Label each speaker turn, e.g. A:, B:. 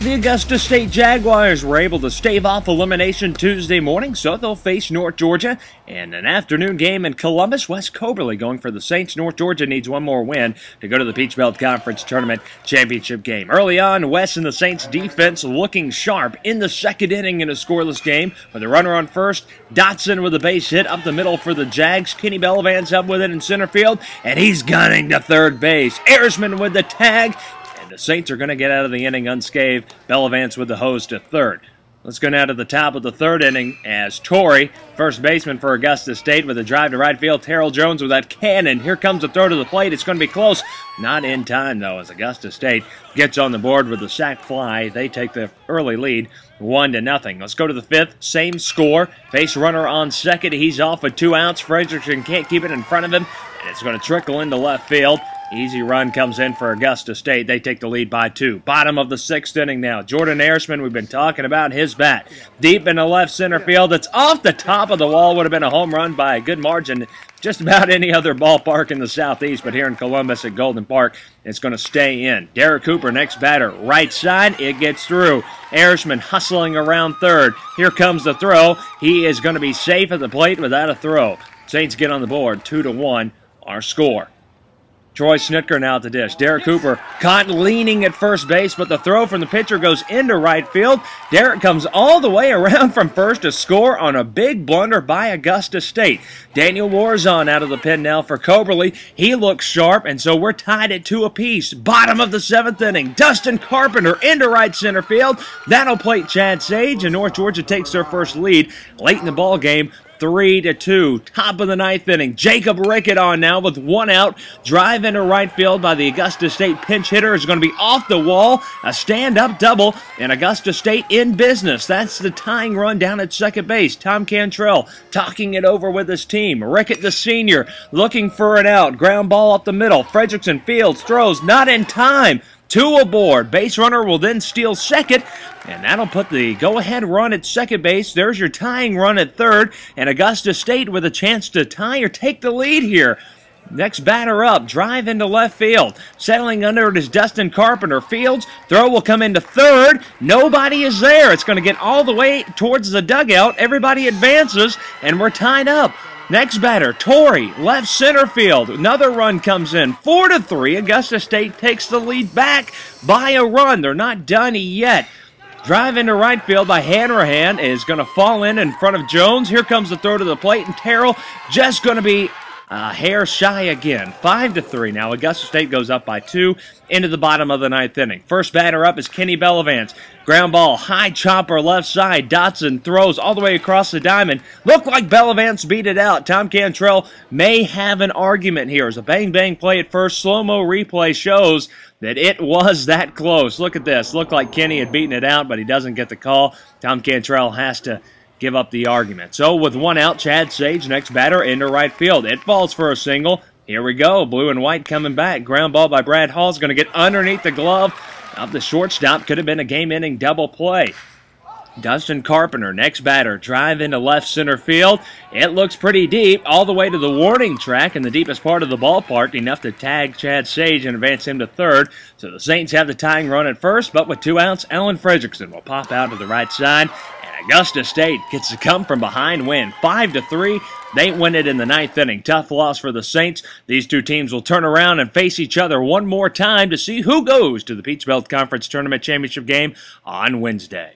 A: The Augusta State Jaguars were able to stave off elimination Tuesday morning, so they'll face North Georgia in an afternoon game in Columbus. Wes Coberly going for the Saints. North Georgia needs one more win to go to the Peach Belt Conference Tournament Championship game. Early on, Wes and the Saints defense looking sharp in the second inning in a scoreless game with a runner on first. Dotson with a base hit up the middle for the Jags. Kenny Bellavance up with it in center field, and he's gunning to third base. Ayersman with the tag. The Saints are going to get out of the inning unscathed. Bellavance with the hose to third. Let's go now to the top of the third inning as Torrey, first baseman for Augusta State, with a drive to right field. Terrell Jones with that cannon. Here comes the throw to the plate. It's going to be close. Not in time, though, as Augusta State gets on the board with the sac fly. They take the early lead 1-0. Let's go to the fifth. Same score. Base runner on second. He's off with 2 outs. Frederickson can't keep it in front of him, and it's going to trickle into left field. Easy run comes in for Augusta State. They take the lead by 2. Bottom of the sixth inning now. Jordan Ayersman, we've been talking about his bat. Deep in the left center field. It's off the top of the wall. Would have been a home run by a good margin. Just about any other ballpark in the Southeast, but here in Columbus at Golden Park, it's going to stay in. Derek Cooper, next batter, right side. It gets through. Ayersman hustling around third. Here comes the throw. He is going to be safe at the plate without a throw. Saints get on the board, 2-1, our score. Troy Snitker now at the dish. Derek Cooper caught leaning at first base, but the throw from the pitcher goes into right field. Derek comes all the way around from first to score on a big blunder by Augusta State. Daniel Warzon out of the pen now for Coberly. He looks sharp, and so we're tied at 2 apiece. Bottom of the seventh inning. Dustin Carpenter into right center field. That'll plate Chad Sage, and North Georgia takes their first lead late in the ball game. 3-2. Top of the ninth inning. Jacob Rickett on now with 1 out. Drive into right field by the Augusta State pinch hitter is going to be off the wall. A stand-up double, and Augusta State in business. That's the tying run down at second base. Tom Cantrell talking it over with his team. Rickett, the senior, looking for an out. Ground ball up the middle. Frederickson fields, throws, not in time. 2 aboard. Base runner will then steal second, and that'll put the go-ahead run at second base. There's your tying run at third, and Augusta State with a chance to tie or take the lead here. Next batter up, drive into left field. Settling under it is Dustin Carpenter. Fields, throw will come into third. Nobody is there. It's going to get all the way towards the dugout. Everybody advances, and we're tied up. Next batter, Torrey, left center field. Another run comes in. 4-3. Augusta State takes the lead back by a run. They're not done yet. Drive into right field by Hanrahan is going to fall in front of Jones. Here comes the throw to the plate, and Terrell just going to be a hair shy again. 5-3. Now Augusta State goes up by 2 into the bottom of the ninth inning. First batter up is Kenny Bellavance. Ground ball, high chopper left side. Dotson throws all the way across the diamond. Looked like Bellavance beat it out. Tom Cantrell may have an argument here. As a bang-bang play at first, slow-mo replay shows that it was that close. Look at this. Looked like Kenny had beaten it out, but he doesn't get the call. Tom Cantrell has to give up the argument. So with 1 out, Chad Sage, next batter, into right field. It falls for a single. Here we go. Blue and white coming back. Ground ball by Brad Hall is going to get underneath the glove of the shortstop. Could have been a game-ending double play. Dustin Carpenter, next batter, drive into left center field. It looks pretty deep, all the way to the warning track in the deepest part of the ballpark, enough to tag Chad Sage and advance him to third. So the Saints have the tying run at first, but with 2 outs, Ellen Frederickson will pop out to the right side. Augusta State gets to come from behind win 5-3. They win it in the ninth inning. Tough loss for the Saints. These two teams will turn around and face each other one more time to see who goes to the Peach Belt Conference Tournament Championship game on Wednesday.